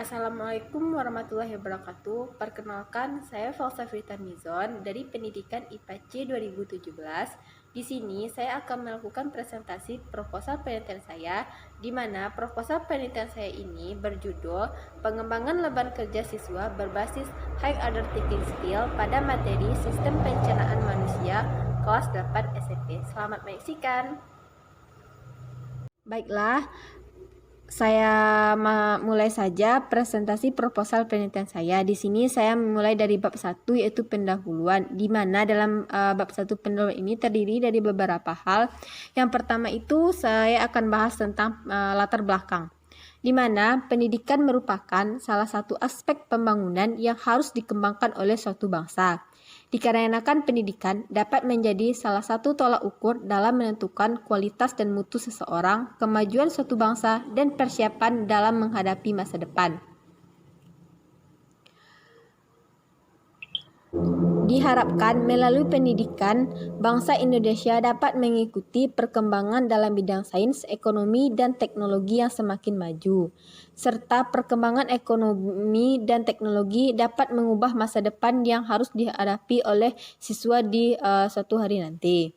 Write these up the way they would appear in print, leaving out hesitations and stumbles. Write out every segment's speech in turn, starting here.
Assalamualaikum warahmatullahi wabarakatuh. Perkenalkan, saya Falsafita Mizon dari Pendidikan IPA C 2017. Di sini saya akan melakukan presentasi proposal penelitian saya, di mana proposal penelitian saya ini berjudul Pengembangan Beban Kerja Siswa Berbasis High Order Thinking Skill pada materi Sistem Pencernaan Manusia kelas 8 SMP. Selamat menyaksikan. Baiklah, saya mulai saja presentasi proposal penelitian saya. Di sini saya memulai dari bab 1 yaitu pendahuluan, di mana dalam bab 1 pendahuluan ini terdiri dari beberapa hal. Yang pertama itu saya akan bahas tentang latar belakang, di mana pendidikan merupakan salah satu aspek pembangunan yang harus dikembangkan oleh suatu bangsa. Dikarenakan pendidikan dapat menjadi salah satu tolak ukur dalam menentukan kualitas dan mutu seseorang, kemajuan suatu bangsa, dan persiapan dalam menghadapi masa depan. Diharapkan melalui pendidikan, bangsa Indonesia dapat mengikuti perkembangan dalam bidang sains, ekonomi, dan teknologi yang semakin maju, serta perkembangan ekonomi dan teknologi dapat mengubah masa depan yang harus dihadapi oleh siswa di suatu hari nanti.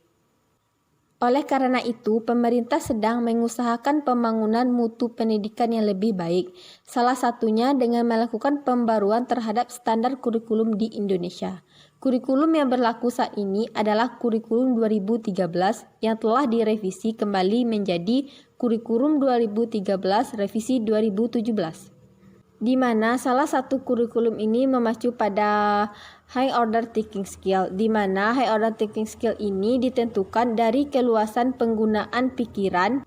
Oleh karena itu, pemerintah sedang mengusahakan pembangunan mutu pendidikan yang lebih baik, salah satunya dengan melakukan pembaruan terhadap standar kurikulum di Indonesia. Kurikulum yang berlaku saat ini adalah kurikulum 2013 yang telah direvisi kembali menjadi kurikulum 2013 revisi 2017. Di mana salah satu kurikulum ini memacu pada high order thinking skill, di mana high order thinking skill ini ditentukan dari keluasan penggunaan pikiran,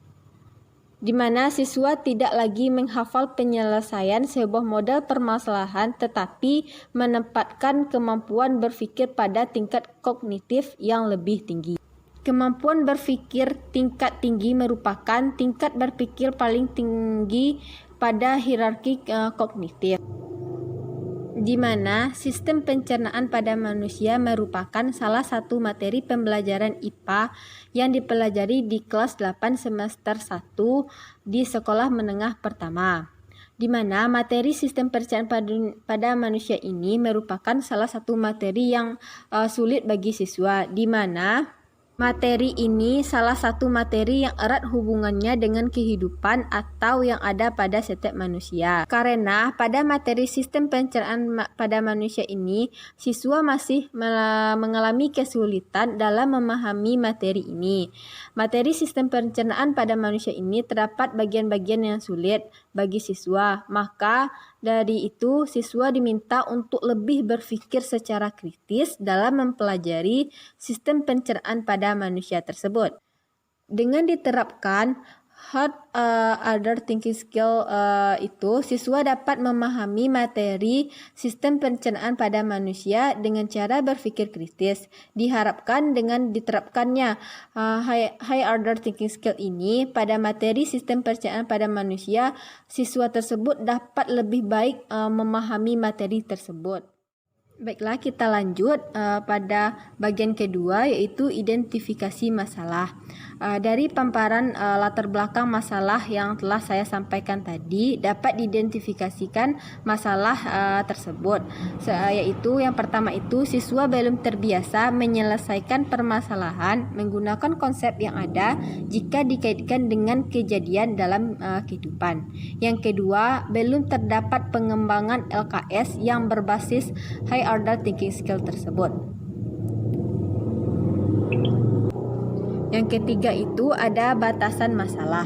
di mana siswa tidak lagi menghafal penyelesaian sebuah model permasalahan tetapi menempatkan kemampuan berpikir pada tingkat kognitif yang lebih tinggi. Kemampuan berpikir tingkat tinggi merupakan tingkat berpikir paling tinggi pada hierarki kognitif, di mana sistem pencernaan pada manusia merupakan salah satu materi pembelajaran IPA yang dipelajari di kelas 8 semester 1 di sekolah menengah pertama, di mana materi sistem pencernaan pada manusia ini merupakan salah satu materi yang sulit bagi siswa, di mana materi ini salah satu materi yang erat hubungannya dengan kehidupan atau yang ada pada setiap manusia. Karena pada materi sistem pencernaan pada manusia ini, siswa masih mengalami kesulitan dalam memahami materi ini. Materi sistem pencernaan pada manusia ini terdapat bagian-bagian yang sulit bagi siswa. Maka dari itu, siswa diminta untuk lebih berpikir secara kritis dalam mempelajari sistem pencernaan pada manusia tersebut. Dengan diterapkan high order thinking skill itu, siswa dapat memahami materi sistem pencernaan pada manusia dengan cara berpikir kritis. Diharapkan dengan diterapkannya high order thinking skill ini pada materi sistem pencernaan pada manusia, siswa tersebut dapat lebih baik memahami materi tersebut. Baiklah, kita lanjut pada bagian kedua, yaitu identifikasi masalah. Dari paparan latar belakang masalah yang telah saya sampaikan tadi, dapat diidentifikasikan masalah tersebut, yaitu yang pertama itu siswa belum terbiasa menyelesaikan permasalahan menggunakan konsep yang ada jika dikaitkan dengan kejadian dalam kehidupan. Yang kedua, belum terdapat pengembangan LKS yang berbasis high order thinking skill tersebut. Yang ketiga itu ada batasan masalah.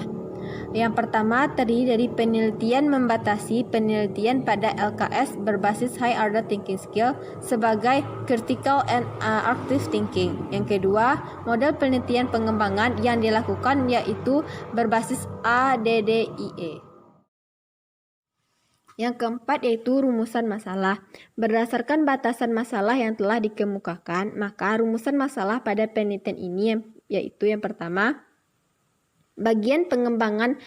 Yang pertama terdiri dari penelitian membatasi penelitian pada LKS berbasis high order thinking skill sebagai critical and active thinking. Yang kedua, model penelitian pengembangan yang dilakukan yaitu berbasis ADDIE. Yang keempat yaitu rumusan masalah. Berdasarkan batasan masalah yang telah dikemukakan, maka rumusan masalah pada penelitian ini yaitu yang pertama, bagian pengembangan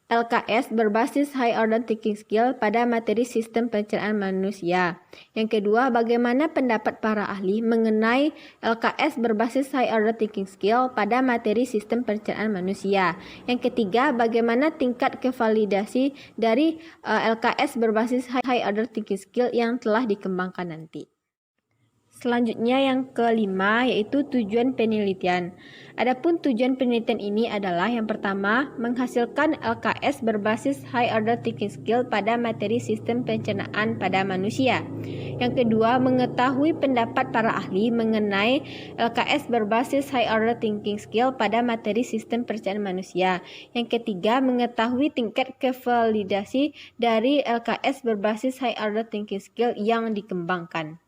LKS berbasis High Order Thinking Skill pada materi sistem pencernaan manusia. Yang kedua, bagaimana pendapat para ahli mengenai LKS berbasis High Order Thinking Skill pada materi sistem pencernaan manusia. Yang ketiga, bagaimana tingkat kevalidasi dari LKS berbasis High Order Thinking Skill yang telah dikembangkan nanti. Selanjutnya yang kelima yaitu tujuan penelitian. Adapun tujuan penelitian ini adalah yang pertama, menghasilkan LKS berbasis High Order Thinking Skill pada materi sistem pencernaan pada manusia. Yang kedua, mengetahui pendapat para ahli mengenai LKS berbasis High Order Thinking Skill pada materi sistem pencernaan manusia. Yang ketiga, mengetahui tingkat kevalidasi dari LKS berbasis High Order Thinking Skill yang dikembangkan.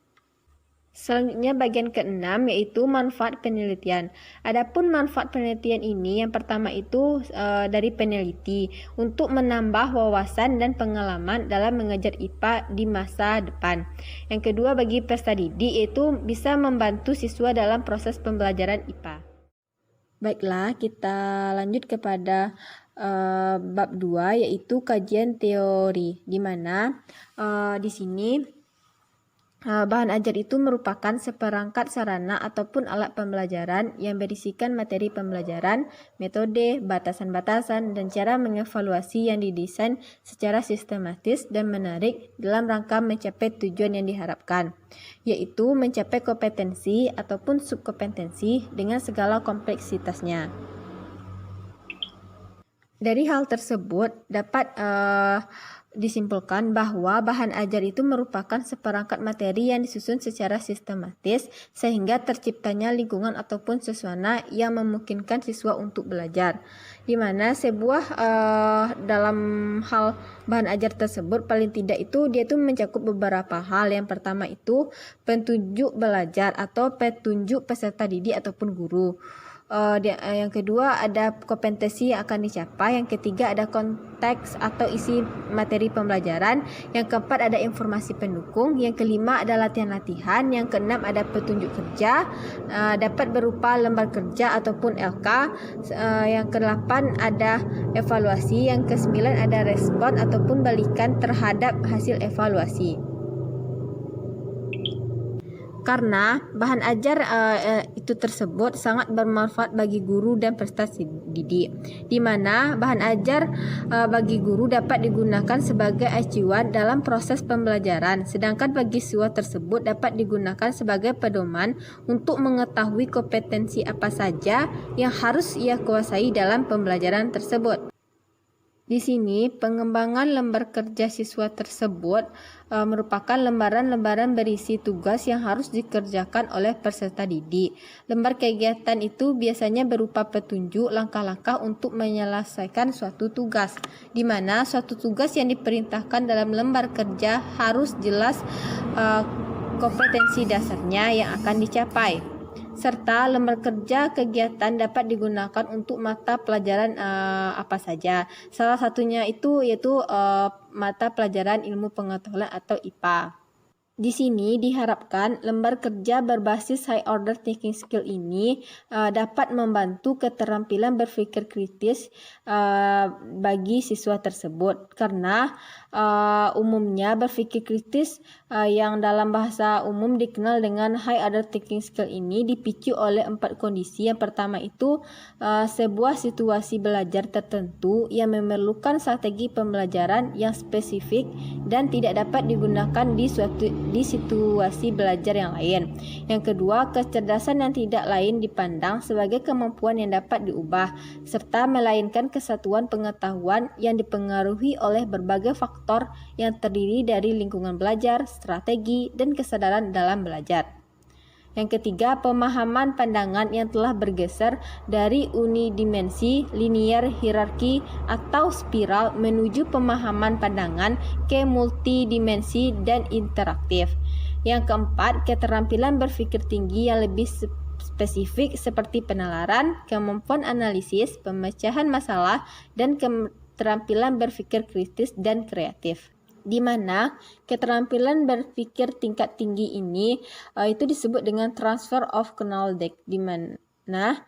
Selanjutnya bagian keenam yaitu manfaat penelitian. Adapun manfaat penelitian ini yang pertama itu dari peneliti untuk menambah wawasan dan pengalaman dalam mengajar IPA di masa depan. Yang kedua bagi peserta didik yaitu bisa membantu siswa dalam proses pembelajaran IPA. Baiklah, kita lanjut kepada bab 2 yaitu kajian teori, di mana di sini bahan ajar itu merupakan seperangkat sarana ataupun alat pembelajaran yang berisikan materi pembelajaran, metode, batasan-batasan, dan cara mengevaluasi yang didesain secara sistematis dan menarik dalam rangka mencapai tujuan yang diharapkan, yaitu mencapai kompetensi ataupun subkompetensi dengan segala kompleksitasnya. Dari hal tersebut dapat disimpulkan bahwa bahan ajar itu merupakan seperangkat materi yang disusun secara sistematis sehingga terciptanya lingkungan ataupun suasana yang memungkinkan siswa untuk belajar. Di mana sebuah dalam hal bahan ajar tersebut paling tidak itu dia itu mencakup beberapa hal. Yang pertama itu petunjuk belajar atau petunjuk peserta didik ataupun guru. Yang kedua ada kompetensi yang akan dicapai. Yang ketiga ada konteks atau isi materi pembelajaran. Yang keempat ada informasi pendukung. Yang kelima ada latihan-latihan. Yang keenam ada petunjuk kerja, dapat berupa lembar kerja ataupun LK. Yang kedelapan ada evaluasi. Yang kesembilan ada respon ataupun balikan terhadap hasil evaluasi. Karena bahan ajar itu tersebut sangat bermanfaat bagi guru dan peserta didik, di mana bahan ajar bagi guru dapat digunakan sebagai acuan dalam proses pembelajaran, sedangkan bagi siswa tersebut dapat digunakan sebagai pedoman untuk mengetahui kompetensi apa saja yang harus ia kuasai dalam pembelajaran tersebut. Di sini, pengembangan lembar kerja siswa tersebut merupakan lembaran-lembaran berisi tugas yang harus dikerjakan oleh peserta didik. Lembar kegiatan itu biasanya berupa petunjuk langkah-langkah untuk menyelesaikan suatu tugas, di mana suatu tugas yang diperintahkan dalam lembar kerja harus jelas kompetensi dasarnya yang akan dicapai. Serta lembar kerja kegiatan dapat digunakan untuk mata pelajaran apa saja. Salah satunya itu yaitu mata pelajaran ilmu pengetahuan atau IPA. Di sini diharapkan lembar kerja berbasis High Order Thinking Skill ini dapat membantu keterampilan berpikir kritis bagi siswa tersebut, karena umumnya berpikir kritis yang dalam bahasa umum dikenal dengan High Order Thinking Skill ini dipicu oleh 4 kondisi. Yang pertama itu sebuah situasi belajar tertentu yang memerlukan strategi pembelajaran yang spesifik dan tidak dapat digunakan di situasi belajar yang lain. Yang kedua, kecerdasan yang tidak lain dipandang sebagai kemampuan yang dapat diubah, serta melainkan kesatuan pengetahuan yang dipengaruhi oleh berbagai faktor yang terdiri dari lingkungan belajar, strategi, dan kesadaran dalam belajar. Yang ketiga, pemahaman pandangan yang telah bergeser dari unidimensi, linear, hierarki, atau spiral menuju pemahaman pandangan ke multidimensi dan interaktif. Yang keempat, keterampilan berpikir tinggi yang lebih spesifik seperti penalaran, kemampuan analisis, pemecahan masalah, dan keterampilan berpikir kritis dan kreatif. Di mana keterampilan berpikir tingkat tinggi ini itu disebut dengan transfer of knowledge, di mana Nah,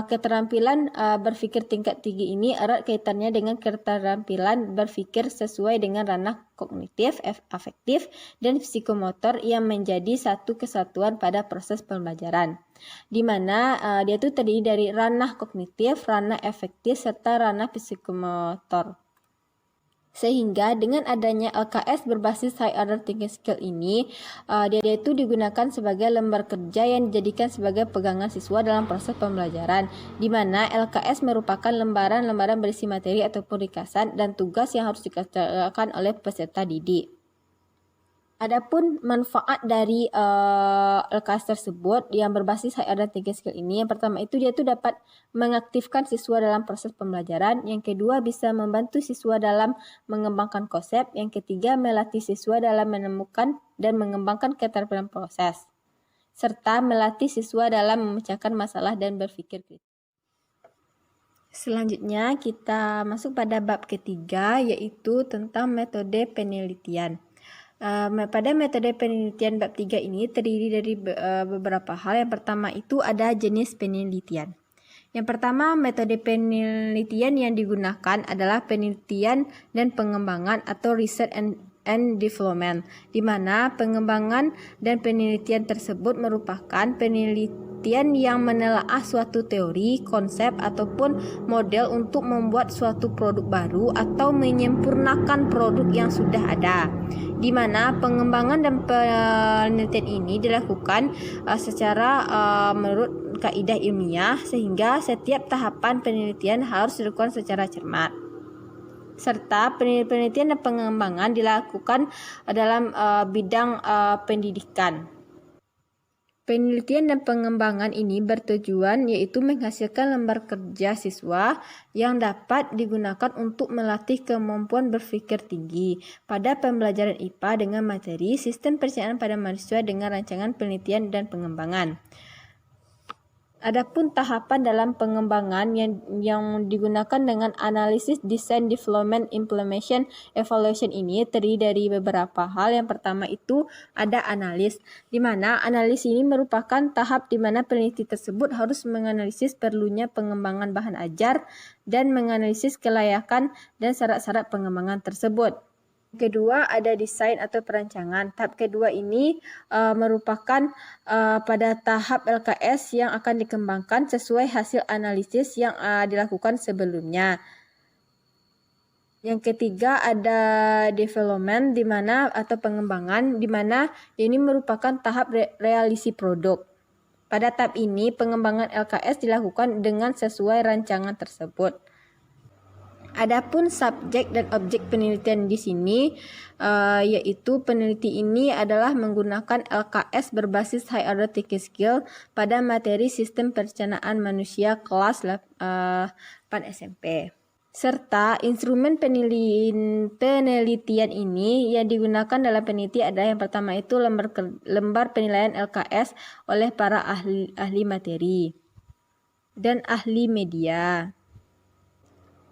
keterampilan berpikir tingkat tinggi ini erat kaitannya dengan keterampilan berpikir sesuai dengan ranah kognitif, afektif, dan psikomotor yang menjadi satu kesatuan pada proses pembelajaran. Di mana dia itu terdiri dari ranah kognitif, ranah afektif, serta ranah psikomotor. Sehingga dengan adanya LKS berbasis High Order Thinking Skill ini, dia itu digunakan sebagai lembar kerja yang dijadikan sebagai pegangan siswa dalam proses pembelajaran, di mana LKS merupakan lembaran-lembaran berisi materi ataupun ringkasan dan tugas yang harus dikerjakan oleh peserta didik. Adapun manfaat dari LKS tersebut yang berbasis High Order Thinking Skill ini, yang pertama itu dia tuh dapat mengaktifkan siswa dalam proses pembelajaran, yang kedua bisa membantu siswa dalam mengembangkan konsep, yang ketiga melatih siswa dalam menemukan dan mengembangkan keterampilan proses, serta melatih siswa dalam memecahkan masalah dan berpikir kritis. Selanjutnya kita masuk pada bab ketiga, yaitu tentang metode penelitian. Pada metode penelitian bab 3 ini terdiri dari beberapa hal. Yang pertama itu ada jenis penelitian. Yang pertama, metode penelitian yang digunakan adalah penelitian dan pengembangan atau research and development, di mana pengembangan dan penelitian tersebut merupakan penelitian yang menelaah suatu teori, konsep, ataupun model untuk membuat suatu produk baru atau menyempurnakan produk yang sudah ada, di mana pengembangan dan penelitian ini dilakukan secara menurut kaidah ilmiah, sehingga setiap tahapan penelitian harus dilakukan secara cermat. Serta penelitian dan pengembangan dilakukan dalam bidang pendidikan. Penelitian dan pengembangan ini bertujuan yaitu menghasilkan lembar kerja siswa yang dapat digunakan untuk melatih kemampuan berpikir tinggi pada pembelajaran IPA dengan materi sistem perencanaan pada mahasiswa dengan rancangan penelitian dan pengembangan. Adapun tahapan dalam pengembangan yang digunakan dengan analisis, design, development, implementation, evaluation ini terdiri dari beberapa hal. Yang pertama itu ada analis, di mana analis ini merupakan tahap di mana peneliti tersebut harus menganalisis perlunya pengembangan bahan ajar dan menganalisis kelayakan dan syarat-syarat pengembangan tersebut. Kedua ada desain atau perancangan. Tahap kedua ini merupakan pada tahap LKS yang akan dikembangkan sesuai hasil analisis yang dilakukan sebelumnya. Yang ketiga ada development atau pengembangan, di mana ini merupakan tahap realisasi produk. Pada tahap ini pengembangan LKS dilakukan dengan sesuai rancangan tersebut. Adapun subjek dan objek penelitian di sini yaitu peneliti ini adalah menggunakan LKS berbasis High Order Thinking Skill pada materi sistem perencanaan manusia kelas 8 SMP. Serta instrumen penelitian ini yang digunakan dalam peneliti adalah yang pertama itu lembar penilaian LKS oleh para ahli materi dan ahli media.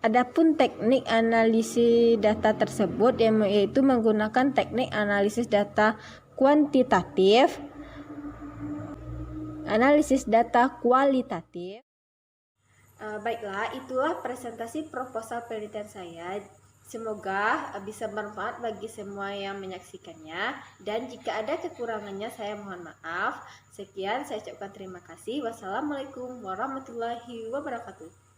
Adapun teknik analisis data tersebut yaitu menggunakan teknik analisis data kuantitatif, analisis data kualitatif. Baiklah, itulah presentasi proposal penelitian saya. Semoga bisa bermanfaat bagi semua yang menyaksikannya, dan jika ada kekurangannya saya mohon maaf. Sekian, saya ucapkan terima kasih. Wassalamualaikum warahmatullahi wabarakatuh.